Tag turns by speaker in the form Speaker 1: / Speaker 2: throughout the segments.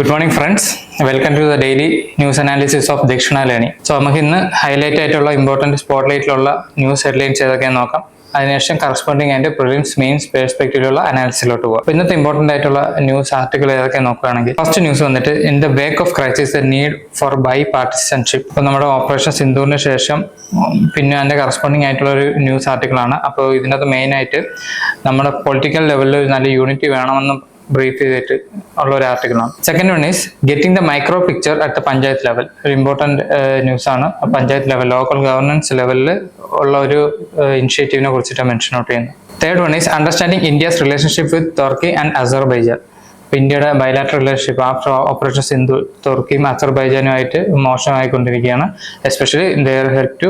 Speaker 1: Good morning, friends. Welcome to the daily news analysis of Dakshina Learning. So, നമുക്ക് ഇന്ന് highlight ആയിട്ടുള്ള important സ്പോട്ട്ലൈറ്റിലുള്ള news headlines ഏതൊക്കെയാണെന്ന് നോക്കാം. അതിനുശേഷം കറസ്പോണ്ടിങ് ആയിട്ട് പ്രിലിംസ് മെയിൻസ് പെർസ്പെക്റ്റീവിലുള്ള അനാലിസിലോട്ട് പോകാം. അപ്പോൾ ഇന്നത്തെ ഇമ്പോർട്ടൻ്റ് ആയിട്ടുള്ള ന്യൂസ് ആർട്ടിക്കിൾ ഏതൊക്കെ നോക്കുകയാണെങ്കിൽ ഫസ്റ്റ് ന്യൂസ് വന്നിട്ട് in the wake of crisis the need for bipartisanship. അപ്പോൾ നമ്മുടെ ഓപ്പറേഷൻ സിന്ദൂറിന് ശേഷം പിന്നെ അതിൻ്റെ കറസ്പോണ്ടിങ് ആയിട്ടുള്ള ഒരു ന്യൂസ് ആർട്ടിക്കിളാണ്. അപ്പോൾ ഇതിനകത്ത് മെയിനായിട്ട് നമ്മുടെ പൊളിറ്റിക്കൽ ലെവലിൽ ഒരു നല്ല യൂണിറ്റി വേണമെന്ന് ബ്രീഫ് ചെയ്തിട്ട് ഉള്ള ഒരു ആർട്ടിക്കിളാണ്. Second one is getting the micro picture at the panchayat level. ഒരു ഇമ്പോർട്ടൻറ്റ് ന്യൂസ് ആണ്. പഞ്ചായത്ത് ലെവൽ ലോക്കൽ ഗവർണൻസ് ലെവലിൽ ഉള്ള ഒരു ഇനിഷ്യേറ്റീവിനെ കുറിച്ചിട്ട് മെൻഷൻ ഔട്ട് ചെയ്യുന്നത്. Third one is understanding India's relationship with Turkey and Azerbaijan. ഇന്ത്യയുടെ bilateral relationship after operation Sindhu തുർക്കിയും അസർബൈജാനുമായിട്ട് മോശമായിക്കൊണ്ടിരിക്കുകയാണ്, especially their help to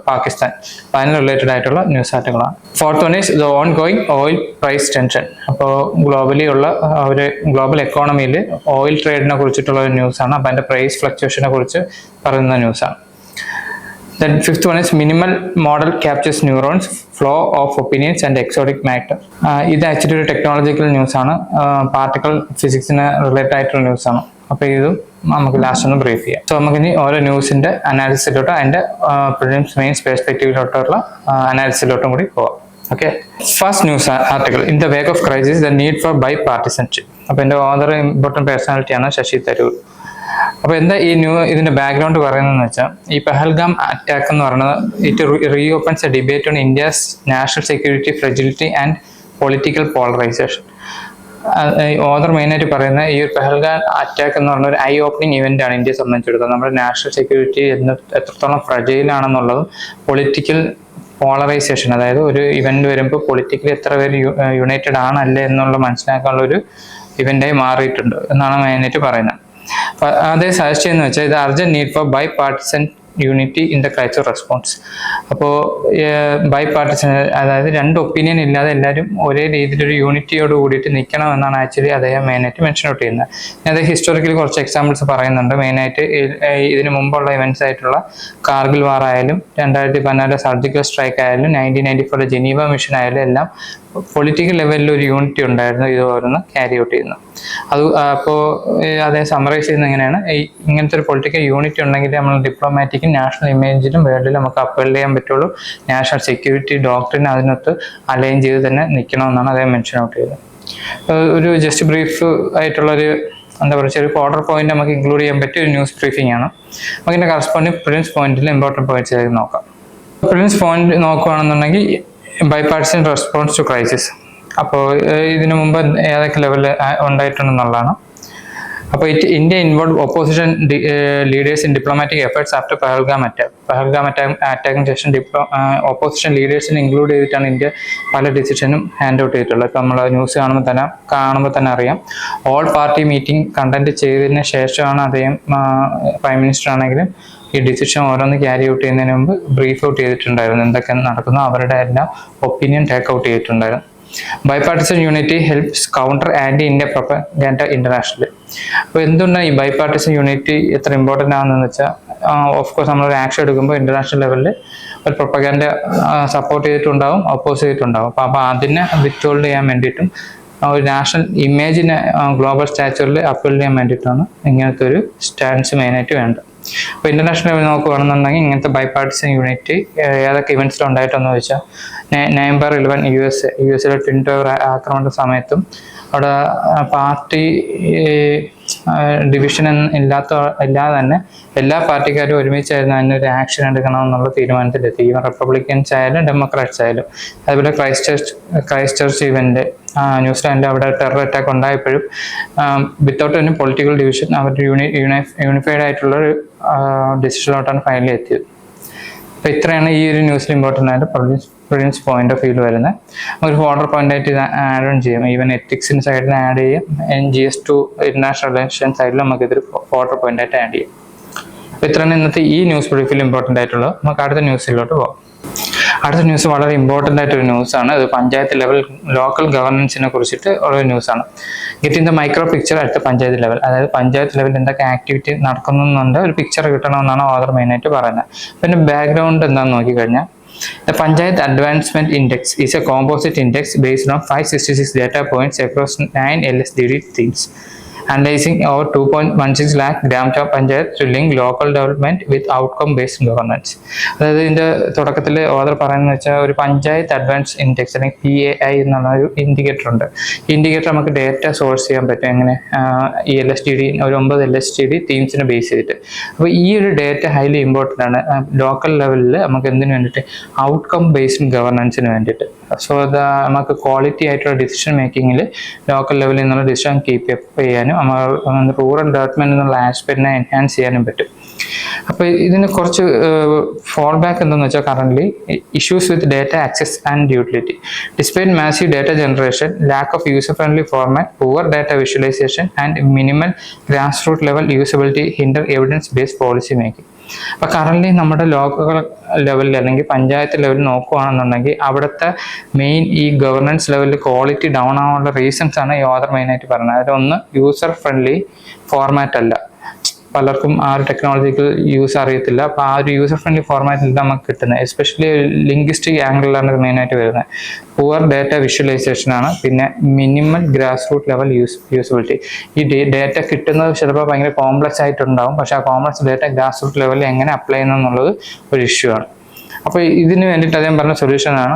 Speaker 1: Pakistan. അപ്പോൾ അതിന് റിലേറ്റഡ് ആയിട്ടുള്ള ന്യൂസ് ആർട്ടിക്കിളാണ്. Fourth one is the ongoing oil price tension. അപ്പോൾ ഗ്ലോബലി ഉള്ള ഒരു ഗ്ലോബൽ എക്കോണമിയിൽ ഓയിൽ ട്രേഡിനെ കുറിച്ചിട്ടുള്ള ഒരു ന്യൂസാണ്. അപ്പോൾ അതിൻ്റെ പ്രൈസ് ഫ്ലക്ച്വേഷനെ കുറിച്ച് പറയുന്ന ന്യൂസാണ്. Then fifth one is minimal model captures neurons, flow of opinions and exotic matter. ഇത് ആക്ച്വലി ഒരു ടെക്നോളജിക്കൽ ന്യൂസ് ആണ്. പാർട്ടിക്കൽ ഫിസിക്സിന് റിലേറ്റഡ് ആയിട്ടുള്ള ന്യൂസ് ആണ്. അപ്പോൾ ഇത് നമുക്ക് ലാസ്റ്റ് ഒന്ന് ബ്രീഫ് ചെയ്യാം. സോ നമുക്ക് ഇനി ഓരോ ന്യൂസിന്റെ അനാലിസിലോട്ടോ അതിന്റെ പ്രിലിംസ് മെയിൻസ് പെർസ്പെക്റ്റീവിലോട്ടുള്ള അനാലിസിലോട്ടും കൂടി പോവാം. Okay, first news article in the wake of crisis the need for bipartisanship. അപ്പോൾ എൻ്റെ ഓതർ ഇമ്പോർട്ടൻറ്റ് പേഴ്സണാലിറ്റിയാണ് ശശി തരൂർ. അപ്പോൾ എന്താ ഇതിന്റെ ബാക്ക്ഗ്രൗണ്ട് പറയുന്നതെന്ന് വെച്ചാൽ, ഈ പെഹൽഗാം അറ്റാക്ക് എന്ന് പറയുന്നത് it reopens a debate on India's national security fragility and political polarisation. Author മെയിനായിട്ട് പറയുന്ന ഈ ഒരു പെഹൽഗാം അറ്റാക്ക് എന്ന് പറഞ്ഞ ഒരു ഐ ഓപ്പണിംഗ് ഇവന്റ് ആണ് ഇന്ത്യയെ സംബന്ധിച്ചിടത്തോളം. നമ്മുടെ നാഷണൽ സെക്യൂരിറ്റി എത്രത്തോളം ഫ്രജൈലാണെന്നുള്ളതും പൊളിറ്റിക്കൽ പോളറൈസേഷൻ, അതായത് ഒരു ഇവന്റ് വരുമ്പോൾ പൊളിറ്റിക്കലി എത്ര പേര് യുണൈറ്റഡ് ആണല്ലേ എന്നുള്ള മനസ്സിലാക്കാനുള്ള ഒരു ഇവന്റായി മാറിയിട്ടുണ്ട് എന്നാണ് മെയിനായിട്ട് പറയുന്നത്. അതേ സജസ്റ്റ് ചെയ്യുന്ന വെച്ചാൽ ഇത് urgent need for bipartisan unity in the crisis response. അപ്പോൾ ബൈ പാർട്ടിസൺ, അതായത് രണ്ട് ഒപ്പീനിയൻ ഇല്ലാതെ എല്ലാവരും ഒരേ രീതിയിലൊരു യൂണിറ്റിയോട് കൂടിയിട്ട് നിൽക്കണം എന്നാണ് ആക്ച്വലി അദ്ദേഹം മെയിനായിട്ട് മെൻഷൻ ഔട്ട് ചെയ്യുന്നത്. അത് ഹിസ്റ്റോറിക്കലി കുറച്ച് എക്സാമ്പിൾസ് പറയുന്നുണ്ട്. മെയിനായിട്ട് ഇതിന് മുമ്പുള്ള ഇവൻറ്റ്സ് ആയിട്ടുള്ള കാർഗിൽ വാർ ആയാലും 2014 സർജിക്കൽ സ്ട്രൈക്ക് ആയാലും 1994 ജനീവ മിഷൻ ആയാലും എല്ലാം പൊളിറ്റിക്കൽ ലെവലിൽ ഒരു യൂണിറ്റി ഉണ്ടായിരുന്നു ഇത് ഓരോന്ന് ക്യാരി ഔട്ട് ചെയ്യുന്നത്. അത് അപ്പോൾ അദ്ദേഹം സമറൈസ് ചെയ്യുന്നത് എങ്ങനെയാണ്, ഇങ്ങനത്തെ ഒരു പൊളിറ്റിക്കൽ യൂണിറ്റി ഉണ്ടെങ്കിൽ നമ്മൾ ഡിപ്ലോമാറ്റിക്കും നാഷണൽ ഇമേജിലും വേൾഡിലും നമുക്ക് അപ്പീൽ ചെയ്യാൻ പറ്റുള്ളൂ. നാഷണൽ സെക്യൂരിറ്റി ഡോക്ടറിന് അതിനകത്ത് അലൈൻ ചെയ്ത് തന്നെ നിൽക്കണമെന്നാണ് അദ്ദേഹം മെൻഷൻ ഔട്ട് ചെയ്തത്. ഒരു ജസ്റ്റ് ബ്രീഫ് ആയിട്ടുള്ളൊരു എന്താ പറയുക, ഒരു ഓർഡർ പോയിന്റ് നമുക്ക് ഇൻക്ലൂഡ് ചെയ്യാൻ പറ്റിയ ഒരു ന്യൂസ് ബ്രീഫിംഗ് ആണ്. നമുക്കിൻ്റെ കറസ്പോണ്ടിങ് പ്രിലിംസ് പോയിന്റിൽ ഇമ്പോർട്ടൻറ്റ് പോയിന്റ്സ് നോക്കാം. പ്രിലിംസ് പോയിന്റ് നോക്കുകയാണെന്നുണ്ടെങ്കിൽ ബൈപാർട്ടിസൺ റെസ്പോൺസ് ടു ക്രൈസിസ്. അപ്പോൾ ഇതിനു മുമ്പ് ഏതൊക്കെ ലെവലിൽ ഉണ്ടായിട്ടുണ്ടെന്നുള്ളതാണ്. അപ്പോൾ India involve opposition leaders in diplomatic efforts after Pahalgam attack. Pahalgam അറ്റാക്കിന് ശേഷം ഓപ്പോസിഷൻ ലീഡേഴ്സിനെ ഇൻക്ലൂഡ് ചെയ്തിട്ടാണ് ഇന്ത്യ പല ഡിസിഷനും ഹാൻഡ് ഔട്ട് ചെയ്തിട്ടുള്ളത്. ഇപ്പോൾ നമ്മൾ ന്യൂസ് കാണുമ്പോൾ തന്നെ അറിയാം. ഓൾ പാർട്ടി മീറ്റിംഗ് കണ്ടന്റ് ചെയ്തതിന് ശേഷമാണ് അദ്ദേഹം പ്രൈം മിനിസ്റ്റർ ആണെങ്കിലും ഈ ഡിസിഷൻ ഓരോന്ന് ക്യാരി ഔട്ട് ചെയ്യുന്നതിന് മുമ്പ് ബ്രീഫ് ഔട്ട് ചെയ്തിട്ടുണ്ടായിരുന്നു. എന്തൊക്കെ നടക്കുന്നു അവരുടെ എല്ലാം ഒപ്പീനിയൻ ടേക്ക് ഔട്ട് ചെയ്തിട്ടുണ്ടായിരുന്നു. Bipartisan unity helps counter anti India propaganda international. അപ്പോൾ എന്തുകൊണ്ടാണ് ഈ ബൈപാർട്ടിസൺ യൂണിറ്റി എത്ര ഇമ്പോർട്ടൻ്റ് ആണെന്ന് വെച്ചാൽ, ഓഫ് കോഴ്സ് നമ്മളൊരു ആക്ഷൻ എടുക്കുമ്പോൾ ഇന്റർനാഷണൽ ലെവലിൽ ഒരു പ്രൊപ്പഗാൻഡ സപ്പോർട്ട് ചെയ്തിട്ടുണ്ടാവും, ഓപ്പോസ് ചെയ്തിട്ടുണ്ടാവും. അപ്പോൾ അതിനെ വിത്ത്ഹോൾഡ് ചെയ്യാൻ വേണ്ടിയിട്ടും ഒരു നാഷണൽ ഇമേജിനെ ഗ്ലോബൽ സ്റ്റാച്ചറിൽ അപ്പീൽ ചെയ്യാൻ വേണ്ടിയിട്ടാണ് ഇങ്ങനത്തെ ഒരു സ്റ്റാൻസ് മെയിനായിട്ട് വേണ്ടത്. അപ്പോൾ ഇന്റർനാഷണൽ ലെവൽ നോക്കുകയാണെന്നുണ്ടെങ്കിൽ ഇങ്ങനത്തെ ബൈപാർട്ടിസൺ യൂണിറ്റി ഏതൊക്കെ ഇവൻറ്റ്സിൽ ഉണ്ടായിട്ടെന്ന് വെച്ചാൽ, November 11 യു എസിലെ ട്വിൻ ടവർ ആക്രമണ സമയത്തും അവിടെ പാർട്ടി ഡിവിഷൻ ഇല്ലാതെ തന്നെ എല്ലാ പാർട്ടിക്കാരും ഒരുമിച്ചായിരുന്നു അതിനൊരു ആക്ഷൻ എടുക്കണമെന്നുള്ള തീരുമാനത്തിലെത്തി. ഈവൻ റിപ്പബ്ലിക്കൻസ് ആയാലും ഡെമോക്രാറ്റ്സ് ആയാലും. അതുപോലെ ക്രൈസ്റ്റ് ചർച്ച് ഇവന്റ് ന്യൂസിലാൻഡിൽ അവിടെ ടെറർ അറ്റാക്ക് ഉണ്ടായപ്പോഴും വിത്തൗട്ട് എനി പൊളിറ്റിക്കൽ ഡിവിഷൻ അവർ യൂണിഫൈഡ് ആയിട്ടുള്ള ഒരു ഡിസിഷനിലോട്ടാണ് ഫൈനലി എത്തിയത്. അപ്പോൾ ഇത്രയാണ് ഈ ഒരു ന്യൂസിൽ ഇമ്പോർട്ടൻ്റ് ആയിട്ട് പ്രിലിംസ് പോയിന്റ് ഓഫ് വ്യൂ വരുന്നത്. ഒരു ഓർഡർ പോയിന്റ് ആയിട്ട് ഇത് ആഡ് ഓൺ ചെയ്യാം. ഈവൻ എത്തിക്സിന് സൈഡിൽ ആഡ് ചെയ്യാം, GS2 ഇന്റർനാഷണൽ റിലേഷൻ സൈഡിൽ നമുക്ക് ഇതൊരു ഓർഡർ പോയിന്റ് ആയിട്ട് ആഡ് ചെയ്യാം. അപ്പോൾ ഇത്രയാണ് ഇന്നത്തെ ഈ ന്യൂസ് ബ്രീഫിൽ ഇമ്പോർട്ടൻ്റ് ആയിട്ടുള്ളത്. നമുക്ക് അടുത്ത ന്യൂസിലോട്ട് പോകാം. അടുത്ത ന്യൂസ് വളരെ ഇമ്പോർട്ടൻ്റ് ആയിട്ടൊരു ന്യൂസാണ്. അത് പഞ്ചായത്ത് ലെവൽ ലോക്കൽ ഗവർണൻസിനെ കുറിച്ചിട്ട് ഉള്ള ന്യൂസാണ്. ഗെറ്റിംഗ് ദ മൈക്രോ പിക്ചർ അടുത്ത പഞ്ചായത്ത് ലെവൽ, അതായത് പഞ്ചായത്ത് ലെവലിൽ എന്തൊക്കെ ആക്ടിവിറ്റി നടക്കുന്നുണ്ട് ഒരു പിക്ചർ കിട്ടണമെന്നാണ് ഓർഡർ മെയിനായിട്ട് പറയുന്നത്. പിന്നെ ബാക്ക്ഗ്രൗണ്ട് എന്താണെന്ന് നോക്കിക്കഴിഞ്ഞാൽ, the Panchayat Advancement Index is a composite index based on 566 data points across 9 LSDD themes. analyzing over 2.16 lakh gram panchayat to link local development with outcome based governance. അതായത് ഇതിന്റെ തുടക്കത്തിൽ author പറയുന്നത് വെച്ചാൽ ഒരു പഞ്ചായത്ത് അഡ്വാൻസ് ഇൻഡെക്സ് അല്ലെങ്കിൽ PAI എന്നുള്ള ഒരു indicator ഉണ്ട്. ഈ ഇൻഡിക്കേറ്റർ നമുക്ക് ഡേറ്റ സോഴ്സ് ചെയ്യാൻ പറ്റും. എങ്ങനെ ഈ LSTD ഒരു 9 LSTD തീംസിനെ ബേസ് ചെയ്തിട്ട്. അപ്പോൾ ഈ ഒരു ഡേറ്റ ഹൈലി ഇമ്പോർട്ടൻ്റ് ആണ് ലോക്കൽ ലെവലിൽ നമുക്ക് എന്തിനു വേണ്ടിയിട്ട് ഔട്ട്കം ബേസ്ഡ് ഗവർണൻസിന് വേണ്ടിയിട്ട്. സോ നമുക്ക് ക്വാളിറ്റി ആയിട്ടുള്ള ഡിസിഷൻ മേക്കിങ്ങിൽ ലോക്കൽ ലെവലിൽ നിന്നുള്ള ഡിസിഷൻ കീപ്പ് അപ്പ് ചെയ്യാനും റൂറൽ ഡെവലപ്മെന്റ് എന്നുള്ള ആസ്പെക്റ്റിനെ എൻഹാൻസ് ചെയ്യാനും പറ്റും. അപ്പോൾ ഇതിന് കുറച്ച് ഫോൾ ബാക്ക് എന്താണെന്ന് വെച്ചാൽ current issues with data access and utility. Despite massive data generation, lack of user friendly format, poor data visualisation and minimal grass root level usability hinder evidence based policy making. അപ്പോൾ current നമ്മുടെ local ലെവലിൽ അല്ലെങ്കിൽ പഞ്ചായത്ത് ലെവലിൽ നോക്കുകയാണെന്നുണ്ടെങ്കിൽ അവിടുത്തെ main ഈ governance ലെവലിൽ quality down ആവാനുള്ള റീസൺസ് ആണ് ഈ ഓദർ മെയിനായിട്ട് പറയുന്നത്. അതിലൊന്ന് യൂസർ ഫ്രണ്ട്ലി ഫോർമാറ്റ് അല്ല. പലർക്കും ആ ഒരു ടെക്നോളജിക്കൽ യൂസ് അറിയത്തില്ല. അപ്പോൾ ആ ഒരു യൂസർ ഫ്രണ്ട്ലി ഫോർമാറ്റിൽ നമുക്ക് കിട്ടുന്നത് എസ്പെഷ്യലി ലിംഗ്വിസ്റ്റിക് ആംഗിളിലാണ് മെയിനായിട്ട് വരുന്നത്. പുവർ ഡേറ്റ വിഷ്വലൈസേഷൻ ആണ്. പിന്നെ minimal grass root level usability. ഈ ഡേറ്റ കിട്ടുന്നത് ചിലപ്പോൾ ഭയങ്കര കോംപ്ലക്സ് ആയിട്ടുണ്ടാവും, പക്ഷെ ആ കോംപ്ലക്സ് ഡേറ്റ ഗ്രാസ് റൂട്ട് ലെവലിൽ എങ്ങനെ അപ്ലൈ ചെയ്യുന്നത് ഒരു ഇഷ്യൂ ആണ്. അപ്പോൾ ഇതിന് വേണ്ടിയിട്ട് അദ്ദേഹം പറഞ്ഞ സൊല്യൂഷൻ ആണ്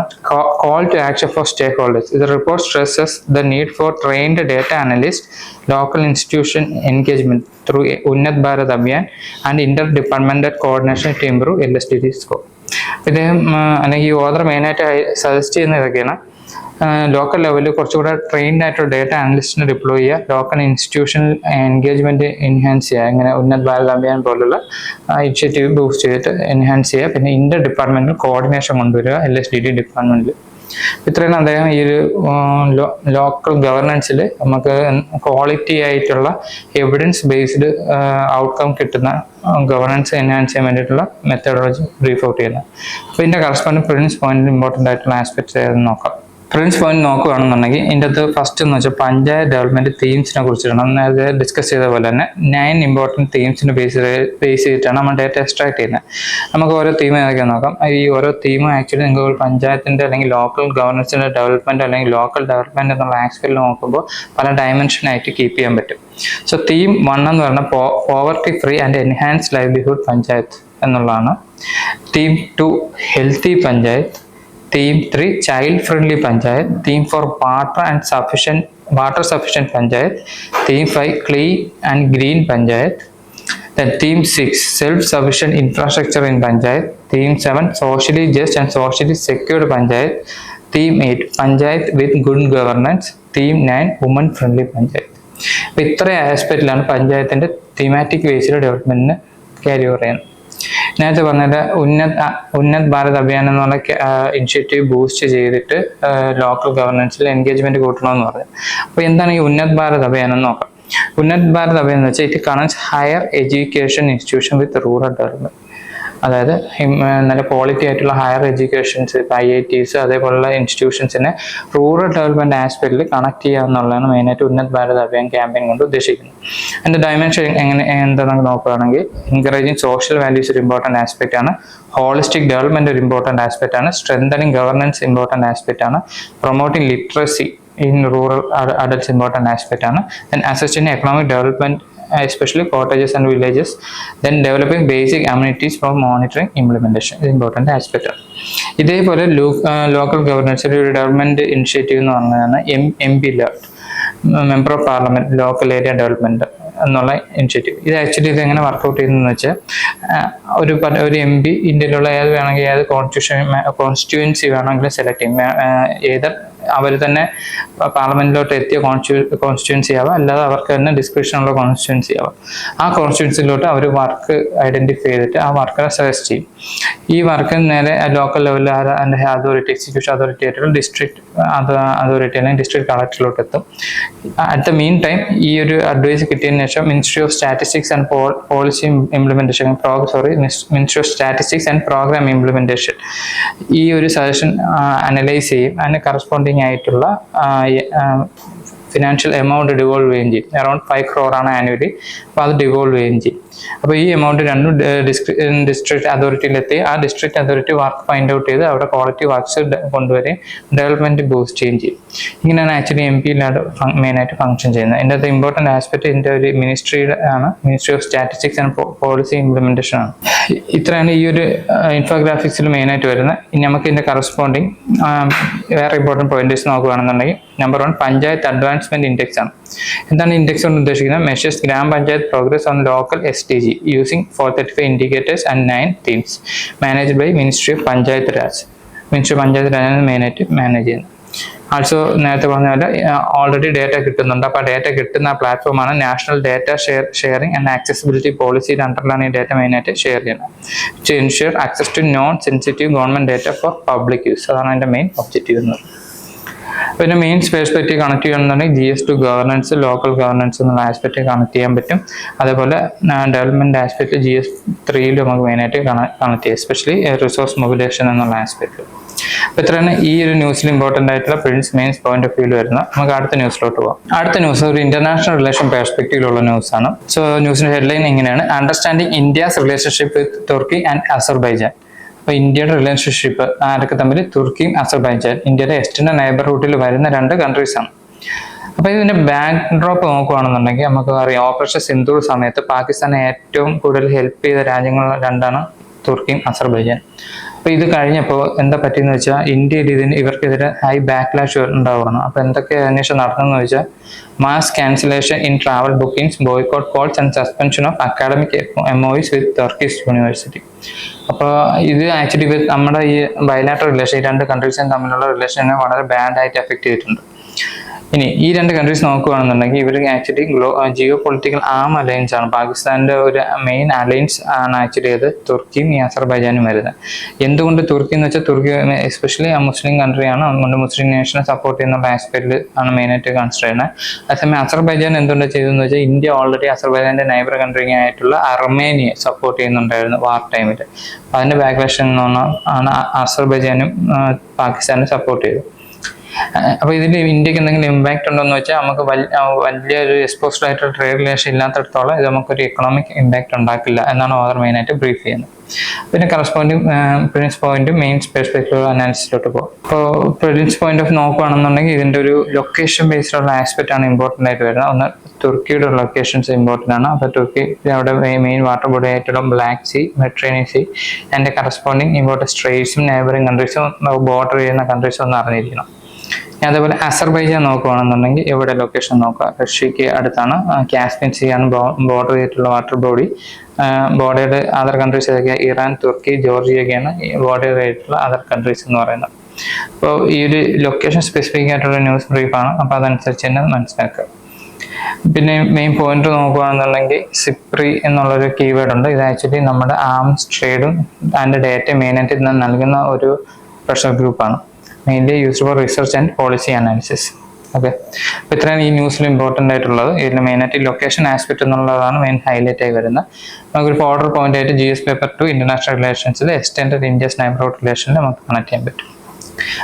Speaker 1: call to action for stakeholders. ഇത് report stresses the need for trained data analyst, local institution engagement through Unnat Bharat Abhiyan and inter departmental coordination to improve LSTD score. ഇദ്ദേഹം അല്ലെങ്കിൽ ഈ ഓദർ മെയിനായിട്ട് സജസ്റ്റ് ചെയ്യുന്ന ഇതൊക്കെയാണ്. ലോക്കൽ ലെവലിൽ കുറച്ചുകൂടെ ട്രെയിൻഡ് ആയിട്ടുള്ള ഡേറ്റ അനലിസ്റ്റിനെ ഡിപ്ലോയ് ചെയ്യുക, ലോക്കൽ ഇൻസ്റ്റിറ്റ്യൂഷണൽ എൻഗേജ്മെന്റ് എൻഹാൻസ് ചെയ്യുക, ഇങ്ങനെ ഉന്നത് ഭാരത് അഭിയാൻ പോലുള്ള ഇനിഷ്യേറ്റീവ് ബൂസ്റ്റ് ചെയ്തിട്ട് എൻഹാൻസ് ചെയ്യുക. പിന്നെ ഇന്റർ ഡിപ്പാർട്ട്മെന്റൽ കോർഡിനേഷൻ കൊണ്ടുവരിക LSTD ഡിപ്പാർട്ട്മെന്റിൽ. ഇത്രയാണ് അദ്ദേഹം ഈ ഒരു ലോക്കൽ ഗവർണൻസിൽ നമുക്ക് ക്വാളിറ്റി ആയിട്ടുള്ള എവിഡൻസ് ബേസ്ഡ് ഔട്ട്കം കിട്ടുന്ന ഗവർണൻസ് എൻഹാൻസ് ചെയ്യാൻ വേണ്ടിയിട്ടുള്ള മെത്തഡോളജി ബ്രീഫ് ഔട്ട് ചെയ്യുന്നത്. അപ്പോൾ ഇതിന്റെ കറസ്പോണ്ടിങ് പ്രിൻസ് പോയിന്റ് ഇമ്പോർട്ടൻ്റ് ആയിട്ടുള്ള ആസ്പെക്ട്സ് ഏതെന്ന് നോക്കാം. പ്രിൻസ് പോയിന്റ് നോക്കുകയാണെന്നുണ്ടെങ്കിൽ ഇതിൻ്റെ അകത്ത് ഫസ്റ്റ് എന്ന് വെച്ചാൽ പഞ്ചായത്ത് ഡെവലപ്മെന്റ് തീംസിനെ കുറിച്ചിട്ടാണ്. നേരത്തെ ഡിസ്കസ് ചെയ്ത പോലെ തന്നെ 9 ഇമ്പോർട്ടൻറ്റ് തീംസിനെ ബേസ് ചെയ്തിട്ടാണ് നമ്മൾ ഡേറ്റ എക്സ്ട്രാക്ട് ചെയ്യുന്നത്. നമുക്ക് ഓരോ തീം ഏതൊക്കെ നോക്കാം. ഈ ഓരോ തീമും ആക്ച്വലി നിങ്ങൾക്ക് പഞ്ചായത്തിന്റെ അല്ലെങ്കിൽ ലോക്കൽ ഗവർണൻസിന്റെ ഡെവലപ്മെന്റ് അല്ലെങ്കിൽ ലോക്കൽ ഡെവലപ്മെന്റ് എന്നുള്ള ആസ്പെക്റ്റിൽ നോക്കുമ്പോൾ പല ഡയമെൻഷനായിട്ട് കീപ്പ് ചെയ്യാൻ പറ്റും. സോ തീം 1 എന്ന് പറഞ്ഞാൽ poverty free and enhance livelihood panchayat എന്നുള്ളതാണ്. Theme 2 healthy panchayat. Theme 3 child friendly panchayat. Theme 4 water sufficient panchayat. Theme 5 clean and green panchayat. Then theme 6 self sufficient infrastructure in panchayat. Theme 7 socially just and socially secured panchayat. Theme 8 panchayat with good governance. Theme 9 women friendly panchayat. അപ്പോൾ ഇത്ര ആസ്പെക്റ്റിലാണ് പഞ്ചായത്തിന്റെ thematic ബേസിൽ ഡെവലപ്മെന്റിന് carry over ചെയ്യുന്നത്. നേരത്തെ പറഞ്ഞത് ഉന്നത് ഭാരത് അഭിയാൻ എന്നുള്ള initiative boost ചെയ്തിട്ട് local ഗവർണൻസിൽ engagement കൂട്ടണമെന്ന് പറഞ്ഞു. അപ്പോൾ എന്താണ് ഈ ഉന്നത് ഭാരത് അഭിയാൻ എന്ന് നോക്കാം. ഉന്നത് ഭാരത് അഭിയാൻ എന്ന് വെച്ചാൽ it connects higher education institution with rural development. അതായത് നല്ല ക്വാളിറ്റി ആയിട്ടുള്ള ഹയർ എഡ്യൂക്കേഷൻസ്, IITs അതേപോലുള്ള ഇൻസ്റ്റിറ്റ്യൂഷൻസിനെ റൂറൽ ഡെവലപ്മെന്റ് ആസ്പെക്റ്റിൽ കണക്ട് ചെയ്യുക എന്നുള്ളതാണ് മെയിനായിട്ട് ഉന്നത് ഭാരത് അഭിയാൻ ക്യാമ്പയിൻ കൊണ്ട് ഉദ്ദേശിക്കുന്നത്. അതിന്റെ ഡയമെൻഷൻ എന്താണെന്ന് നോക്കുകയാണെങ്കിൽ എൻകറേജിങ് സോഷ്യൽ വാല്യൂസ് ഒരു ഇമ്പോർട്ടൻറ്റ് ആസ്പെക്റ്റ് ആണ്, ഹോളിസ്റ്റിക് ഡെവലപ്മെന്റ് ഒരു ഇമ്പോർട്ടൻറ്റ് ആസ്പെക്റ്റ് ആണ്, സ്ട്രെങ്തനിങ് ഗവർണൻസ് ഇമ്പോർട്ടൻറ്റ് ആസ്പെക്റ്റ് ആണ്, promoting literacy in rural adults important aspect ആണ്, then assisting economic development especially cottages and villages, then developing basic amenities for monitoring implementation is important aspect ആണ്. ഇതേപോലെ local governance ഒരു development initiative എന്ന് പറഞ്ഞതാണ് MP member of parliament local area development എന്നുള്ള initiative. ഇത് actually ഇത് എങ്ങനെ workout ചെയ്യുന്നതെന്ന് വെച്ചാൽ ഒരു MP ഇന്ത്യയിലുള്ള ഏത് വേണമെങ്കിൽ ഏത് കോൺസ്റ്റിറ്റ്യുവൻസി വേണമെങ്കിലും സെലക്ട് ചെയ്യും. ഏത് അവർ തന്നെ പാർലമെന്റിലോട്ട് എത്തിയ കോൺസ്റ്റിറ്റ്യുവൻസി ആവാം, അല്ലാതെ അവർക്ക് തന്നെ ഡിസ്ക്രിപ്ഷനുള്ള കോൺസ്റ്റിറ്റ്യുവൻസി ആവാം. ആ കോൺസ്റ്റിറ്റ്യുവൻസിലോട്ട് അവർ വർക്ക് ഐഡന്റിഫൈ ചെയ്തിട്ട് ആ വർക്കിനെ സജസ്റ്റ് ചെയ്യും. ഈ വർക്ക് നേരെ ലോക്കൽ ലെവലിൽ അതിൻ്റെ അതോറിറ്റി, എക്സിക്യൂഷൻ അതോറിറ്റി ആയിട്ടുള്ള ഡിസ്ട്രിക്ട് അതോറിറ്റി അല്ലെങ്കിൽ ഡിസ്ട്രിക്ട് കളക്ടറിലോട്ട് എത്തും. അറ്റ് ദ മീൻ ടൈം ഈ ഒരു അഡ്വൈസ് കിട്ടിയതിന് ശേഷം ministry of statistics and policy implementation ministry of statistics and programme implementation ഈ ഒരു സജഷൻ അനലൈസ് ചെയ്യും. അതിന് കറസ്പോണ്ടിങ് ആയിട്ടുള്ള ഫിനാൻഷ്യൽ എമൗണ്ട് ഡിവോൾവ് ചെയ്യുകയും ചെയ്യും. അറൌണ്ട് 5 crore ആണ് ആനുവലി. അപ്പോൾ അത് ഡിവോൾവ് ചെയ്യുകയും ചെയ്യും. അപ്പോൾ ഈ എമൗണ്ട് രണ്ടും ഡിസ്ട്രിക്ട് അതോറിറ്റിയിലെത്തി ആ district authority work find out ചെയ്ത് അവിടെ ക്വാളിറ്റി വർക്ക്സ് കൊണ്ടുവരികയും ഡെവലപ്മെന്റ് ബൂസ്റ്റ് ചെയ്യുകയും ചെയ്യും. ഇങ്ങനെയാണ് ആക്ച്വലി MP-ലാണ് മെയിനായിട്ട് ഫംഗ്ഷൻ ചെയ്യുന്നത്. ഇതിൻ്റെ അകത്ത് ഇമ്പോർട്ടൻറ്റ് ആസ്പെക്ട് ഇതിൻ്റെ ഒരു മിനിസ്ട്രിയുടെ ആണ്, ministry of statistics and policy implementation ആണ്. ഇത്രയാണ് ഈ ഒരു ഇൻഫോഗ്രാഫിക്സിൽ മെയിനായിട്ട് വരുന്നത്. ഇനി നമുക്ക് ഇതിൻ്റെ കറസ്പോണ്ടിങ് വേറെ ഇമ്പോർട്ടൻറ്റ് പോയിന്റേഴ്സ് നോക്കുകയാണെന്നുണ്ടെങ്കിൽ, നമ്പർ 1 പഞ്ചായത്ത് അഡ്വാൻസ്മെന്റ് ഇൻഡെക്സ് ആണ്. എന്താണ് ഇൻഡെക്സ് കൊണ്ട് ഉദ്ദേശിക്കുന്നത്? Measures gram panchayat progress on local STG using 435 indicators and 9 themes managed by ministry of Panchayat Raj. Ministry of Panchayat രാജാണ് മെയിനായിട്ട് മാനേജ് ചെയ്യുന്നത്. ആൾസോ നേരത്തെ പറഞ്ഞ പോലെ ഓൾറെഡി ഡേറ്റ കിട്ടുന്നുണ്ട്. അപ്പോൾ ആ ഡേറ്റ കിട്ടുന്ന പ്ലാറ്റ്ഫോമാണ് national data sharing and accessibility പോളിസിയുടെ അണ്ടറിലാണ് ഈ ഡേറ്റ മെയിനായിട്ട് ഷെയർ ചെയ്യുന്നത്. To ensure access to non sensitive government data for public use. അതാണ് അതിന്റെ മെയിൻ ഒബ്ജക്റ്റീവ് എന്ന് പറയുന്നത്. പിന്നെ മെയിൻ പെർസ്പെക്റ്റീവ് കണക്ട് ചെയ്യണമെന്നുണ്ടെങ്കിൽ GS2 ഗവർണൻസ്, ലോക്കൽ ഗവർണൻസ് എന്നുള്ള ആസ്പെക്റ്റ് കണക്ട് ചെയ്യാൻ പറ്റും. അതേപോലെ ഡെവലപ്മെന്റ് ആസ്പെക്ട് GS3 നമുക്ക് മെയിനായിട്ട് കണക്ട് ചെയ്യാം, എസ്പെഷ്യലി റിസോഴ്സ് മൊബിലൈസേഷൻ എന്നുള്ള ആസ്പെക്ട്. അപ്പോൾ ഇത്രയാണ് ഈ ഒരു ന്യൂസിൽ ഇമ്പോർട്ടൻ്റ് ആയിട്ടുള്ള പ്രിൻസ് മെയിൻസ് പോയിന്റ് ഓഫ് വ്യൂവിൽ വരുന്നത്. നമുക്ക് അടുത്ത ന്യൂസിലോട്ട് പോകാം. അടുത്ത ന്യൂസ് ഒരു ഇന്റർനാഷണൽ റിലേഷൻ പെർസ്പെക്റ്റീവിലുള്ള ന്യൂസാണ്. സോ ന്യൂസിന്റെ ഹെഡ്ലൈൻ ഇങ്ങനെയാണ്: understanding India's relationship with Turkey and Azerbaijan. അപ്പോൾ ഇന്ത്യയുടെ റിലേഷൻഷിപ്പ് ആരൊക്കെ തമ്മിൽ? തുർക്കിയും അസർബൈജാൻ. ഇന്ത്യയുടെ എക്സ്റ്റൻഡ് നെയ്ബർഹുഡിൽ വരുന്ന 2 കൺട്രീസ് ആണ്. അപ്പോൾ ഇതിന്റെ ബാക്ക് ഡ്രോപ്പ് നോക്കുകയാണെന്നുണ്ടെങ്കിൽ നമുക്ക് അറിയാം, ഓപ്പറേഷൻ സിന്ദൂർ സമയത്ത് പാകിസ്ഥാനെ ഏറ്റവും കൂടുതൽ ഹെൽപ്പ് ചെയ്ത രാജ്യങ്ങൾ 2ആണ്, തുർക്കിയും അസർബൈജാൻ. അപ്പോൾ ഇത് കഴിഞ്ഞപ്പോൾ എന്താ പറ്റിയെന്ന് വെച്ചാൽ ഇന്ത്യയിൽ ഇവർക്കെതിരെ ഹൈ ബാക്ക്ലാഷ് ഉണ്ടാവുകയാണ്. അപ്പോൾ എന്തൊക്കെ അന്വേഷണം നടത്തുന്നതെന്ന് വെച്ചാൽ mass cancellation in travel bookings, boycott calls and suspension of academic MOUs with Turkish university. അപ്പോൾ ഇത് ആക്ച്വലി നമ്മുടെ ഈ ബയലാറ്ററൽ റിലേഷൻ, ഈ 2 കൺട്രീസും തമ്മിലുള്ള റിലേഷനെ വളരെ ബാഡായിട്ട് എഫക്ട് ചെയ്തിട്ടുണ്ട്. ഇനി ഈ 2 കൺട്രീസ് നോക്കുകയാണെന്നുണ്ടെങ്കിൽ ഇവർ ആക്ച്വലി ജിയോ പൊളിറ്റിക്കൽ ആം അലയൻസ് ആണ്. പാകിസ്ഥാന്റെ ഒരു മെയിൻ അലയൻസ് ആണ് ആക്ച്വലി അത് തുർക്കിയും ഈ അസർബൈജാനും വരുന്നത്. എന്തുകൊണ്ട് തുർക്കി എന്ന് വെച്ചാൽ തുർക്കി എസ്പെഷ്യലി മുസ്ലിം കൺട്രിയാണ്, അതുകൊണ്ട് മുസ്ലിം നേഷനെ സപ്പോർട്ട് ചെയ്യുന്ന ആസ്പെക്റ്റിൽ ആണ് മെയിനായിട്ട് കൺസിഡർ ചെയ്യുന്നത്. അതേസമയം അസർബൈജാൻ എന്തുകൊണ്ട് ചെയ്തതെന്ന് വെച്ചാൽ ഇന്ത്യ ഓൾറെഡി അസർബൈജാന്റെ നൈബർ കൺട്രി ആയിട്ടുള്ള അർമേനിയെ സപ്പോർട്ട് ചെയ്യുന്നുണ്ടായിരുന്നു വാർ ടൈമിൽ. അതിന്റെ ബാക്ക്ലാഷ് ആണ് അസർബൈജാനും പാകിസ്ഥാനും സപ്പോർട്ട് ചെയ്തത്. അപ്പോൾ ഇതിൽ ഇന്ത്യക്ക് എന്തെങ്കിലും ഇമ്പാക്ട് ഉണ്ടോയെന്ന് വെച്ചാൽ നമുക്ക് വലിയൊരു എക്സ്പോസ്ഡ് ആയിട്ടുള്ള ട്രേഡ് റിലേഷൻ ഇല്ലാത്തടത്തോളം ഇത് നമുക്കൊരു എക്കണോമിക് ഇമ്പാക്ട് ഉണ്ടാക്കില്ല എന്നാണ് ഓദർ മെയിനായിട്ട് ബ്രീഫ് ചെയ്യുന്നത്. പിന്നെ കറസ്പോണ്ടിങ് പ്രിൻസ് പോയിന്റും മെയിൻ പെർസ്പെക്റ്റീവ് അനാലിസിസിലോട്ട് പോകും. അപ്പോൾ പ്രിൻസ് പോയിന്റ് ഓഫ് നോക്കുകയാണെന്നുണ്ടെങ്കിൽ ഇതിൻ്റെ ഒരു ലൊക്കേഷൻ ബേസ്ഡുള്ള ആസ്പെക്റ്റ് ആണ് ഇമ്പോർട്ടൻ്റ് ആയിട്ട് വരുന്നത്. ഒന്ന് തുർക്കിയുടെ ലൊക്കേഷൻസ് ഇമ്പോർട്ടൻ്റ് ആണ്. അപ്പോൾ തുർക്കി അവിടെ മെയിൻ വാട്ടർ ബോഡി ആയിട്ടുള്ള ബ്ലാക്ക് സീ, മെഡിറ്ററേനിയൻ സീ, അതിൻ്റെ കറസ്പോണ്ടിങ് ഇമ്പോർട്ടൻറ്റ് സ്ട്രേറ്റ്സും നെയ്ബറിംഗ് കൺട്രീസും ബോർഡർ ചെയ്യുന്ന കൺട്രീസും ഒന്ന് അറിഞ്ഞിരിക്കണം. അതേപോലെ അസർബൈജാൻ നോക്കുകയാണെന്നുണ്ടെങ്കിൽ ഇവിടെ ലൊക്കേഷൻ നോക്കുക, റഷ്യക്ക് അടുത്താണ്, കാസ്പിയൻ സീ ആണ് ബോർഡർ ചെയ്തിട്ടുള്ള water body. Bordered other countries ഏതൊക്കെയാണ്? ഇറാൻ, തുർക്കി, ജോർജിയൊക്കെയാണ് ബോർഡർ ചെയ്തിട്ടുള്ള അതർ കൺട്രീസ് എന്ന് പറയുന്നത്. അപ്പോൾ ഈ ഒരു ലൊക്കേഷൻ സ്പെസിഫിക് ആയിട്ടുള്ള ന്യൂസ് ബ്രീഫാണ്. അപ്പോൾ അതനുസരിച്ച് തന്നെ മനസ്സിലാക്കുക. പിന്നെ മെയിൻ പോയിന്റ് നോക്കുകയാണെന്നുണ്ടെങ്കിൽ സിപ്രി എന്നുള്ളൊരു കീവേഡ് ഉണ്ട്. ഇത് ആക്ച്വലി നമ്മുടെ ആംസ് ട്രേഡും അതിൻ്റെ ഡേറ്റ മെയിനായിട്ട് ഇന്ന് നൽകുന്ന ഒരു പ്രഷർ ഗ്രൂപ്പാണ്. Mainly used for research and policy analysis. Okay, അപ്പോൾ ഇത്രയാണ് ഈ ന്യൂസിൽ ഇമ്പോർട്ടൻ്റ് ആയിട്ടുള്ളത്. ഇതിൽ മെയിനായിട്ട് ലൊക്കേഷൻ ആസ്പെക്ട് എന്നുള്ളതാണ് മെയിൻ ഹൈലൈറ്റ് ആയി വരുന്നത്. നമുക്കൊരു ഫോർഡർ പോയിന്റ് ആയിട്ട് GS പേപ്പർ 2 ഇന്റർനാഷണൽ റിലേഷൻസിൽ എക്സ്റ്റെൻഡഡ് ഇന്ത്യസ് നൈബർഹുഡ് റിലേഷനിൽ നമുക്ക് കണക്ട് ചെയ്യാൻ പറ്റും.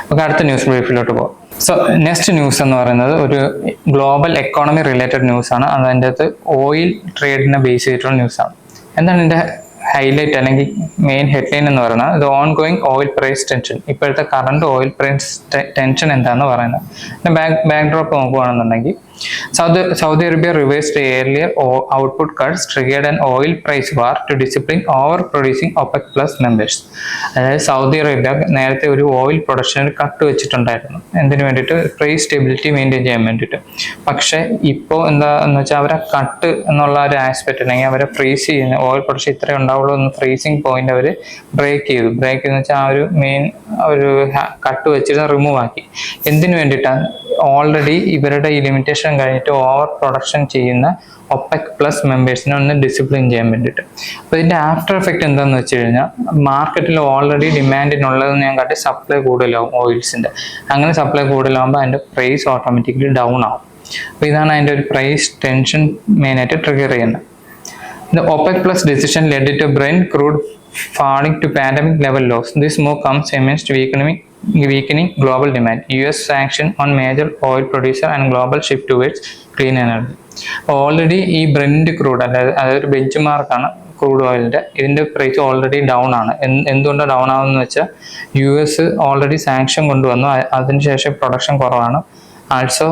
Speaker 1: നമുക്ക് അടുത്ത ന്യൂസ് ബ്രീഫിലോട്ട് പോകാം. സോ നെക്സ്റ്റ് ന്യൂസ് എന്ന് പറയുന്നത് ഒരു ഗ്ലോബൽ എക്കോണമി റിലേറ്റഡ് ന്യൂസ് ആണ്. അതിൻ്റെ അകത്ത് ഓയിൽ ട്രേഡിനെ ബേസ് ചെയ്തിട്ടുള്ള ന്യൂസാണ്. എന്താണ് ഇതിൻ്റെ ഹൈലൈറ്റ് അല്ലെങ്കിൽ മെയിൻ ഹെഡ്ലൈൻ എന്ന് പറയുന്നത്? ഇത് ഓൺഗോയിങ് ഓയിൽ പ്രൈസ് ടെൻഷൻ. ഇപ്പോഴത്തെ കറണ്ട് ഓയിൽ പ്രൈസ് ടെൻഷൻ എന്താണെന്ന് പറയുന്നത്. ബാക്ക് ഡ്രോപ്പ് നോക്കുകയാണെന്നുണ്ടെങ്കിൽ Saudi Arabia reversed earlier output cuts triggered an oil price war to discipline overproducing OPEC plus members. അതായത് സൗദി അറേബ്യ നേരത്തെ ഒരു ഓയിൽ പ്രൊഡക്ഷനിൽ കട്ട് വെച്ചിട്ടുണ്ടായിരുന്നു. എന്തിനു വേണ്ടിയിട്ട്? പ്രൈസ് സ്റ്റെബിലിറ്റി മെയിൻറ്റെയിൻ ചെയ്യാൻ വേണ്ടിയിട്ട്. പക്ഷേ ഇപ്പോൾ എന്താന്ന് വെച്ചാൽ അവരെ കട്ട് എന്നുള്ള ഒരു ആസ്പെക്ട് അല്ലെങ്കിൽ അവരെ ഫ്രീസ് ചെയ്യുന്ന ഓയിൽ പ്രൊഡക്ഷൻ ഇത്രയും ഉണ്ടാവുള്ളൂ എന്ന് ഫ്രീസിങ് പോയിന്റ് അവർ ബ്രേക്ക് ചെയ്തു. ബ്രേക്ക് ചെയ്തെന്ന് വെച്ചാൽ ആ ഒരു മെയിൻ ഒരു കട്ട് വെച്ചിട്ട് റിമൂവ് ആക്കി. എന്തിനു വേണ്ടിയിട്ടാണ്? ഓൾറെഡി ഇവരുടെ ഈ ലിമിറ്റേഷൻ കഴിഞ്ഞിട്ട് ഓവർ പ്രൊഡക്ഷൻ ചെയ്യുന്ന ഒപെക് പ്ലസ് മെമ്പേഴ്സിനെ ഒന്ന് ഡിസിപ്ലിൻ ചെയ്യാൻ വേണ്ടിയിട്ട്. അപ്പോൾ ഇതിൻ്റെ ആഫ്റ്റർ എഫക്റ്റ് എന്താണെന്ന് വെച്ച് കഴിഞ്ഞാൽ മാർക്കറ്റിൽ ഓൾറെഡി ഡിമാൻഡിനുള്ളതെന്ന് ഞാൻ കാട്ടി സപ്ലൈ കൂടുതലാവും ഓയിൽസിൻ്റെ. അങ്ങനെ സപ്ലൈ കൂടുതലാകുമ്പോൾ അതിൻ്റെ പ്രൈസ് ഓട്ടോമാറ്റിക്കലി ഡൗൺ ആവും. അപ്പോൾ ഇതാണ് അതിൻ്റെ ഒരു പ്രൈസ് ടെൻഷൻ മെയിനായിട്ട് ട്രിഗർ ചെയ്യുന്നത്. The OPEC Plus decision led to Brent crude falling to pandemic level lows. This move comes amidst weakening global demand, US sanction on major oil producer and global shift towards clean energy. Already ഈ Brent crude അതൊരു bench മാർക്കാണ് crude ഓയിലിൻ്റെ, ഇതിൻ്റെ price already down ആണ്. എന്തുകൊണ്ടാണ് down ആവുമെന്ന് വെച്ചാൽ US already sanction കൊണ്ടുവന്നു, അതിനുശേഷം പ്രൊഡക്ഷൻ കുറവാണ്. ആൾസോ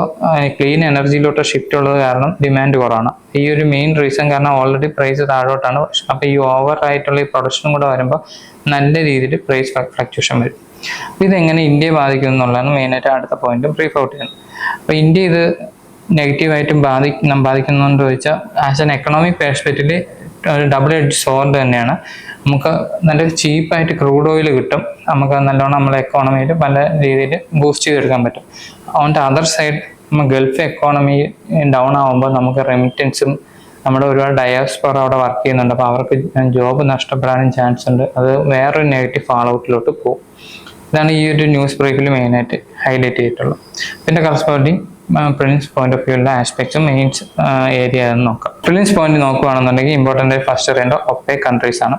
Speaker 1: ക്ലീൻ എനർജിയിലോട്ട് ഷിഫ്റ്റ് ഉള്ളത് കാരണം ഡിമാൻഡ് കുറവാണ്. ഈ ഒരു മെയിൻ റീസൺ കാരണം ഓൾറെഡി പ്രൈസ് താഴോട്ടാണ്. അപ്പോൾ ഈ ഓവർ ആയിട്ടുള്ള ഈ പ്രൊഡക്ഷനും കൂടെ വരുമ്പോൾ നല്ല രീതിയിൽ പ്രൈസ് ഫ്ലക്ച്വേഷൻ വരും. അപ്പോൾ ഇതെങ്ങനെ ഇന്ത്യയെ ബാധിക്കും എന്നുള്ളതാണ് മെയിനായിട്ട് അടുത്ത പോയിന്റും ബ്രീഫ് ഔട്ട് ചെയ്യുന്നത്. അപ്പോൾ ഇന്ത്യ ഇത് നെഗറ്റീവായിട്ടും ബാധിക്കുന്നുണ്ടോ ചോദിച്ചാൽ ആസ് എൻ എക്കണോമിക് പെർസ്പെക്റ്റീവില് ഒരു ഡബിൾ എഡ്ജ് സോർഡ് തന്നെയാണ്. നമുക്ക് നല്ല ചീപ്പായിട്ട് ക്രൂഡ് ഓയിൽ കിട്ടും, നമുക്ക് നല്ലോണം നമ്മളെ എക്കോണമിയിൽ പല രീതിയിൽ ബൂസ്റ്റ് ചെയ്തെടുക്കാൻ പറ്റും. ഓൺ ദ അതർ സൈഡ് നമ്മൾ ഗൾഫ് എക്കോണമി ഡൗൺ ആകുമ്പോൾ നമുക്ക് റെമിറ്റൻസും, നമ്മുടെ ഒരുപാട് ഡയാസ്പോറ അവിടെ വർക്ക് ചെയ്യുന്നുണ്ട്, അപ്പോൾ അവർക്ക് ജോബ് നഷ്ടപ്പെടാനും ചാൻസ് ഉണ്ട്. അത് വേറൊരു നെഗറ്റീവ് ഫാൾ ഔട്ടിലോട്ട് പോകും. ഇതാണ് ഈ ഒരു ന്യൂസ് ബ്രേക്കിൽ മെയിനായിട്ട് ഹൈലൈറ്റ് ചെയ്തിട്ടുള്ളത്. പിന്നെ കറസ്പോണ്ടിങ് പ്രിലിംസ് പോയിന്റ് ഓഫ് വ്യൂള്ള ആസ്പെക്ട്സും മെയിൻസ് ഏരിയ എന്ന് നോക്കാം. പ്രിലിംസ് പോയിന്റ് നോക്കുകയാണെന്നുണ്ടെങ്കിൽ ഇമ്പോർട്ടൻ്റ് ഫസ്റ്റ് അറിയേണ്ട ഒപെക് കൺട്രീസ് ആണ്.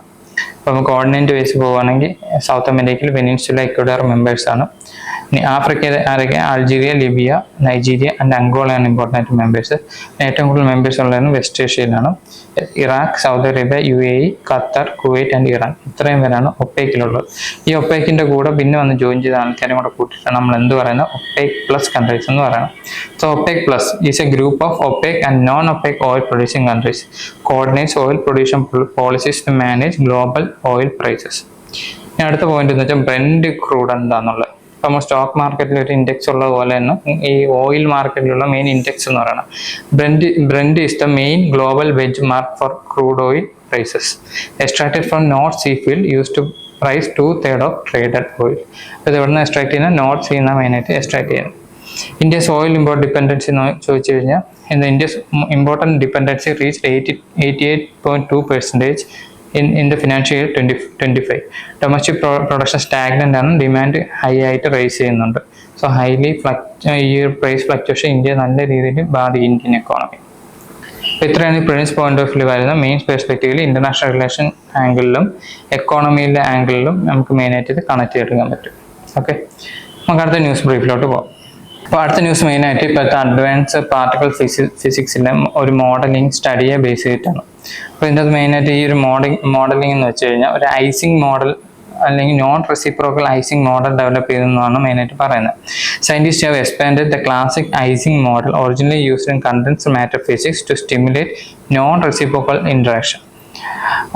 Speaker 1: അപ്പോൾ നമുക്ക് കോർഡിനേറ്റ് വൈസ് പോവുകയാണെങ്കിൽ സൗത്ത് അമേരിക്കയിൽ വെനിൻസുല, ഇക്വഡോർ മെമ്പേഴ്സാണ്. ഇനി ആഫ്രിക്കയിൽ ആരൊക്കെ? അൾജീരിയ, ലിബിയ, നൈജീരിയ ആൻഡ് അംഗോളയാണ് ഇമ്പോർട്ടൻ്റ് മെമ്പേഴ്സ്. ഏറ്റവും കൂടുതൽ മെമ്പേഴ്സ് ഉള്ളതാണ് വെസ്റ്റ് ഏഷ്യയിലാണ്. Iraq, Saudi Arabia, UAE, Qatar, Kuwait and Iran, ഇത്രയും പേരാണ് ഒപെക്കിലുള്ളത്. ഈ ഒപെക്കിൻ്റെ കൂടെ പിന്നെ വന്ന് ജോയിൻ ചെയ്ത ആൾക്കാരും കൂടെ കൂട്ടിയിട്ടാണ് നമ്മൾ എന്ത് പറയുന്നത്? ഒപെക് പ്ലസ് കൺട്രീസ് എന്ന് പറയുന്നത്. So OPEC plus is a group of OPEC and non OPEC oil producing countries coordinates oil production policies to manage global oil prices. ഇനി അടുത്ത പോയിന്റ് എന്ന് വെച്ചാൽ ബ്രെൻഡ് ക്രൂഡ് എന്താണെന്നുള്ളത്. അപ്പോൾ നമ്മൾ സ്റ്റോക്ക് മാർക്കറ്റിൽ ഒരു ഇൻഡെക്സ് ഉള്ളത് പോലെ തന്നെ ഈ ഓയിൽ മാർക്കറ്റിലുള്ള മെയിൻ ഇൻഡെക്സ് എന്ന് പറയുന്നത് Brent is the main global benchmark for crude oil prices extracted from North Sea field use to price 2/3 of traded oil. ഇത് ഇവിടെ നിന്ന് എക്സ്ട്രാക്ട് ചെയ്യുന്ന നോർത്ത് സീ എന്നാണ് മെയിനായിട്ട് എക്സ്ട്രാക്ട് ചെയ്യുന്നത്. ഇന്ത്യസ് ഓയിൽ ഇമ്പോർട്ട് ഡിപ്പെൻഡൻസി ചോദിച്ചു കഴിഞ്ഞാൽ India's important dependency reach 88.2% in the financial year 2025. Domestic production stagnant ആണ്, ഡിമാൻഡ് ഹൈ ആയിട്ട് റേസ് ചെയ്യുന്നുണ്ട്. സോ ഹൈലി ഈ പ്രൈസ് ഫ്ലക്ച്വേഷൻ ഇന്ത്യ നല്ല രീതിയിൽ ബാധിക്കും ഇന്ത്യൻ എക്കോണമി. അപ്പോൾ ഇത്രയാണ് ഈ പ്രിലിംസ് പോയിന്റ് ഓഫ് വ്യൂ വരുന്നത്. മെയിൻ പെർസ്പെക്റ്റീവിൽ ഇന്റർനാഷണൽ റിലേഷൻ ആംഗിളിലും എക്കോണമിയിലെ ആംഗിളിലും നമുക്ക് മെയിനായിട്ട് ഇത് കണക്ട് ചെയ്തെടുക്കാൻ പറ്റും. ഓക്കെ, നമുക്ക് അടുത്ത ന്യൂസ് ബ്രീഫിലോട്ട് പോകാം. അപ്പോൾ അടുത്ത ന്യൂസ് മെയിനായിട്ട് ഇപ്പോഴത്തെ അഡ്വാൻസ് പാർട്ടിക്കിൾ ഫിസിക്സിലെ ഒരു മോഡലിംഗ് സ്റ്റഡിയെ ബേസ് ചെയ്തിട്ടാണ്. അപ്പോൾ ഇതിൻ്റെ മെയിനായിട്ട് ഈ ഒരു മോഡലിംഗ് എന്ന് വെച്ച് കഴിഞ്ഞാൽ ഒരു ഐസിങ് മോഡൽ അല്ലെങ്കിൽ non reciprocal Ising model develop ചെയ്തെന്നാണ് മെയിനായിട്ട് പറയുന്നത്. Scientist have expanded the classic Ising model originally used in condensed matter physics to stimulate non reciprocal interaction.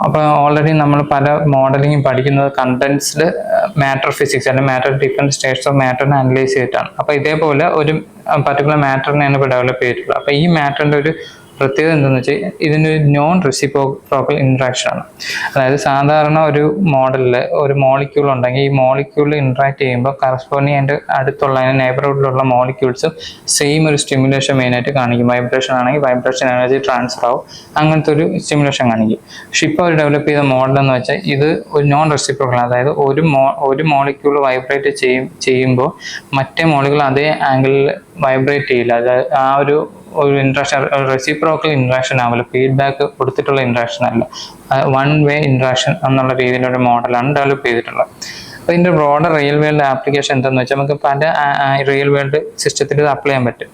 Speaker 1: അപ്പോൾ ഓൾറെഡി നമ്മൾ പല മോഡലിംഗ് പഠിക്കുന്നത് കണ്ടൻസ്ഡ് മാറ്റർ ഫിസിക്സ് അല്ലെങ്കിൽ മാറ്റർ ഡിഫറെൻറ്റ് സ്റ്റേറ്റ്സ് ഓഫ് മാറ്ററിനെ analyse ചെയ്തിട്ടാണ്. അപ്പോൾ ഇതേപോലെ ഒരു പർട്ടിക്കുലർ മാറ്ററിനെയാണ് ഇപ്പോൾ ഡെവലപ്പ് ചെയ്തിട്ടുള്ളത്. അപ്പോൾ ഈ മാറ്ററിൻ്റെ ഒരു പ്രത്യേകത എന്താണെന്ന് വെച്ചാൽ ഇതിനൊരു നോൺ റെസിപ്രോക്കൽ ഇൻട്രാക്ഷൻ ആണ്. അതായത് സാധാരണ ഒരു മോഡലിൽ ഒരു മോളിക്യൂൾ ഉണ്ടെങ്കിൽ ഈ മോളിക്യൂൾ ഇൻട്രാക്ട് ചെയ്യുമ്പോൾ കറസ്പോണ്ടിങ് അതിൻ്റെ അടുത്തുള്ള നെയ്ബർഹുഡിലുള്ള മോളിക്യൂൾസും സെയിം ഒരു സ്റ്റിമുലേഷൻ മെയിനായിട്ട് കാണിക്കും. വൈബ്രേഷൻ ആണെങ്കിൽ വൈബ്രേഷൻ എനർജി ട്രാൻസ്ഫർ ആവും, അങ്ങനത്തെ ഒരു സ്റ്റിമുലേഷൻ കാണിക്കും. പക്ഷെ ഇപ്പോൾ അവർ ഡെവലപ്പ് ചെയ്ത മോഡൽ എന്ന് വെച്ചാൽ ഇത് ഒരു നോൺ റെസിപ്രോക്കൽ, അതായത് ഒരു മോളിക്യൂൾ വൈബ്രേറ്റ് ചെയ്യുമ്പോൾ മറ്റേ മോളിക്യൂൾ അതേ ആംഗിളിൽ വൈബ്രേറ്റ് ചെയ്യില്ല. അതായത് ആ ഒരു ഇൻട്രാക്ഷൻ റെസിപ്രോക്കൽ ഇൻട്രാക്ഷൻ ആവില്ല, ഫീഡ്ബാക്ക് കൊടുത്തിട്ടുള്ള ഇൻട്രാക്ഷൻ അല്ല, വൺ വേ ഇൻട്രാക്ഷൻ എന്നുള്ള രീതിയിലൊരു മോഡലാണ് ഡെവലപ്പ് ചെയ്തിട്ടുള്ളത്. അപ്പോൾ ഇതിൻ്റെ ബ്രോഡർ റിയൽ വേൾഡ് ആപ്ലിക്കേഷൻ എന്താണെന്ന് വെച്ചാൽ നമുക്ക് പല റിയൽ വേൾഡ് സിസ്റ്റത്തിൽ ഇത് അപ്ലൈ ചെയ്യാൻ പറ്റും.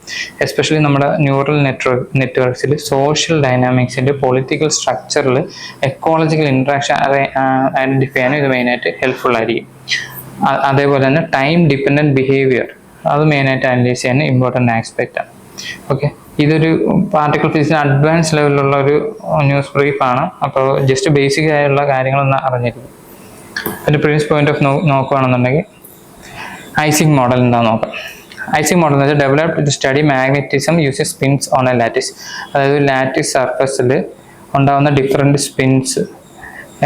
Speaker 1: എസ്പെഷ്യലി നമ്മുടെ ന്യൂറൽ നെറ്റ്വർക്സിൽ, സോഷ്യൽ ഡൈനാമിക്സിൻ്റെ, പൊളിറ്റിക്കൽ സ്ട്രക്ചറിൽ എക്കോളജിക്കൽ ഇൻട്രാക്ഷൻ ഐഡൻറ്റിഫൈ ചെയ്യാനും ഇത് മെയിനായിട്ട് ഹെൽപ്ഫുൾ ആയിരിക്കും. അതേപോലെ തന്നെ ടൈം ഡിപ്പെൻഡൻറ്റ് ബിഹേവിയർ അത് മെയിനായിട്ട് അനലൈസ് ചെയ്യാൻ ഇമ്പോർട്ടൻ്റ് ആസ്പെക്റ്റ് ആണ്. ഓക്കെ, ഇതൊരു പാർട്ടിക്കിൾ ഫിസിക്സ് അഡ്വാൻസ് ലെവലിലുള്ള ഒരു ന്യൂസ് ബ്രീഫാണ്. അപ്പോൾ ജസ്റ്റ് ബേസിക് ആയുള്ള കാര്യങ്ങളൊന്ന് അറിഞ്ഞിരിക്കും. അതിൻ്റെ പ്രീവിയസ് പോയിന്റ് ഓഫ് നോക്കുകയാണെന്നുണ്ടെങ്കിൽ ഐസിങ് മോഡൽ എന്താണെന്ന് നോക്കാം. ഐസിങ് മോഡൽ എന്ന് വെച്ചാൽ developed to study magnetism using spins on a lattice. അതായത് ലാറ്റിസ് സർഫസിൽ ഉണ്ടാകുന്ന ഡിഫറെൻറ്റ് സ്പിൻസ്,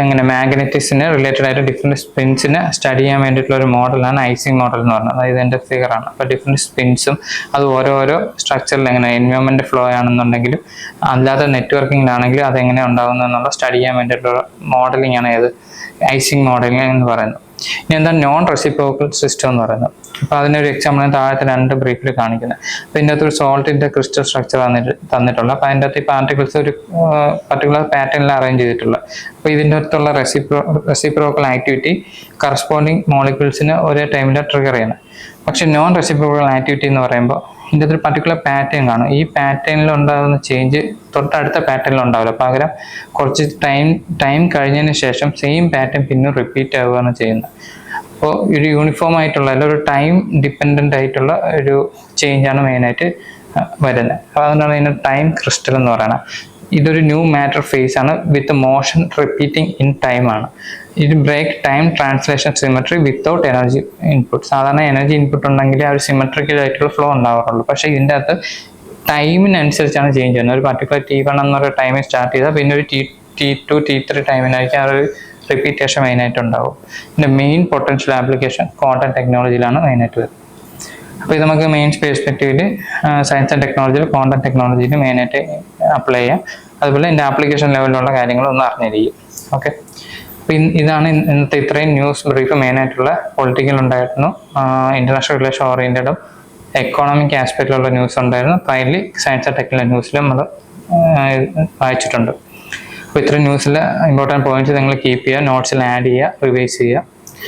Speaker 1: എങ്ങനെ മാഗ്നറ്റിക്സിന് റിലേറ്റഡ് ആയിട്ട് ഡിഫറെൻറ്റ് സ്പിൻസിനെ സ്റ്റഡി ചെയ്യാൻ വേണ്ടിയിട്ടുള്ള ഒരു മോഡലാണ് ഐസിങ് മോഡൽ എന്ന് പറയുന്നത്. അതായത് എൻ്റെ ഫിഗറാണ്. അപ്പോൾ ഡിഫറെൻറ്റ് സ്പിൻസും അത് ഓരോരോ സ്ട്രക്ചറിൽ എങ്ങനെ എൻവയോൺമെൻറ്റ് ഫ്ലോ ആണെന്നുണ്ടെങ്കിലും അല്ലാതെ നെറ്റ്വർക്കിങ്ങിലാണെങ്കിലും അതെങ്ങനെ ഉണ്ടാകുന്നു എന്നുള്ള സ്റ്റഡി ചെയ്യാൻ വേണ്ടിയിട്ടുള്ള മോഡലിംഗ് ആണ് ഏത് ഐസിങ് മോഡലിംഗ് എന്ന് പറയുന്നത്. ഇനി എന്താ നോൺ റെസിപ്രോക്കൽ സിസ്റ്റം എന്ന് പറയുന്നത്. അപ്പോൾ അതിനൊരു എക്സാമ്പിൾ താഴത്തെ 2 ബ്രീഫിൽ കാണിക്കുന്നത്. അപ്പോൾ ഇതിൻ്റെ അകത്ത് ഒരു സോൾട്ടിൻ്റെ ക്രിസ്റ്റൽ സ്ട്രക്ചർ തന്നിട്ടുള്ള, അപ്പോൾ അതിൻ്റെ അകത്ത് ഈ പാർട്ടിക്കിൾസ് ഒരു പർട്ടിക്കുലർ പാറ്റേണിൽ അറേഞ്ച് ചെയ്തിട്ടുള്ള. അപ്പോൾ ഇതിൻ്റെ അകത്തുള്ള റെസിപ്രോക്കൽ ആക്ടിവിറ്റി കറസ്പോണ്ടിങ് മോളിക്യൂൾസിന് ഒരേ ടൈമിൽ ട്രിഗർ ചെയ്യണം. പക്ഷെ നോൺ റെസിപ്രോക്കൽ ആക്ടിവിറ്റി എന്ന് പറയുമ്പോൾ ഇതിൻ്റെ ഒരു പർട്ടിക്കുലർ പാറ്റേൺ കാണും. ഈ പാറ്റേണിൽ ഉണ്ടാകുന്ന ചേഞ്ച് തൊട്ടടുത്ത പാറ്റേണിൽ ഉണ്ടാവില്ല, പകരം കുറച്ച് ടൈം കഴിഞ്ഞതിന് ശേഷം സെയിം പാറ്റേൺ പിന്നെ റിപ്പീറ്റ് ആവുകയാണ് ചെയ്യുന്നത്. അപ്പോൾ ഒരു യൂണിഫോം ആയിട്ടുള്ള അല്ല, ഒരു ടൈം ഡിപ്പെൻഡൻ്റ് ആയിട്ടുള്ള ഒരു ചേഞ്ചാണ് മെയിനായിട്ട് വരുന്നത്. അപ്പോൾ അതുകൊണ്ടാണ് ഇതിന് ടൈം ക്രിസ്റ്റൽ എന്ന് പറയുന്നത്. ഇതൊരു ന്യൂ മാറ്റർ ഫേസ് ആണ് with motion repeating in time ആണ്. ഇത് break time translation symmetry without energy input. സാധാരണ എനർജി ഇൻപുട്ട് ഉണ്ടെങ്കിൽ ആ ഒരു സിമെട്രിക്കൽ ആയിട്ടുള്ള ഫ്ലോ ഉണ്ടാവാറുള്ളൂ. പക്ഷേ ഇതിൻ്റെ അകത്ത് ടൈമിനനുസരിച്ചാണ് ചേഞ്ച് ചെയ്യുന്നത്. ഒരു പർട്ടിക്കുലർ T1 എന്നൊരു ടൈമിൽ സ്റ്റാർട്ട് ചെയ്താൽ പിന്നെ ഒരു T2 T3 ടൈമിനായിരിക്കും ആ ഒരു റിപ്പീറ്റേഷൻ മെയിനായിട്ട് ഉണ്ടാവും. ഇതിൻ്റെ മെയിൻ പൊട്ടൻഷ്യൽ ആപ്ലിക്കേഷൻ ക്വാണ്ടം ടെക്നോളജിയിലാണ് മെയിനായിട്ട് വരുന്നത്. അപ്പോൾ ഇത് നമുക്ക് മെയിൻ പെർസ്പെക്റ്റീവിൽ സയൻസ് ആൻഡ് ടെക്നോളജിയിൽ ക്വാണ്ടം ടെക്നോളജിയിൽ മെയിനായിട്ട് അപ്ലൈ ചെയ്യാം. അതുപോലെ ഇതിൻ്റെ ആപ്ലിക്കേഷൻ ലെവലിലുള്ള കാര്യങ്ങളൊന്നും അറിഞ്ഞിരിക്കും. ഓക്കെ, അപ്പോൾ ഇതാണ് ഇന്നത്തെ ഇത്രയും ന്യൂസ് ബ്രീഫ്. മെയിനായിട്ടുള്ള പൊളിറ്റിക്കൽ ഉണ്ടായിരുന്നു, ഇൻ്റർനാഷണൽ റിലേഷൻ ഓറിയൻറ്റഡും എക്കോണമിക് ആസ്പെക്റ്റിലുള്ള ന്യൂസ് ഉണ്ടായിരുന്നു. ഫൈനലി സയൻസ് ആൻഡ് ടെക്നിക്കൽ ന്യൂസിലും നമ്മൾ വായിച്ചിട്ടുണ്ട്. അപ്പോൾ ഇത്രയും ന്യൂസിൽ ഇമ്പോർട്ടൻറ്റ് പോയിന്റ്സ് നിങ്ങൾ കീപ്പ് ചെയ്യുക, നോട്ട്സിൽ ആഡ് ചെയ്യുക, റിവൈസ് ചെയ്യുക.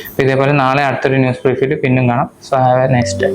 Speaker 1: അപ്പോൾ ഇതേപോലെ നാളെ അടുത്തൊരു ന്യൂസ് ബ്രീഫിൽ പിന്നും കാണാം. So have A nice day.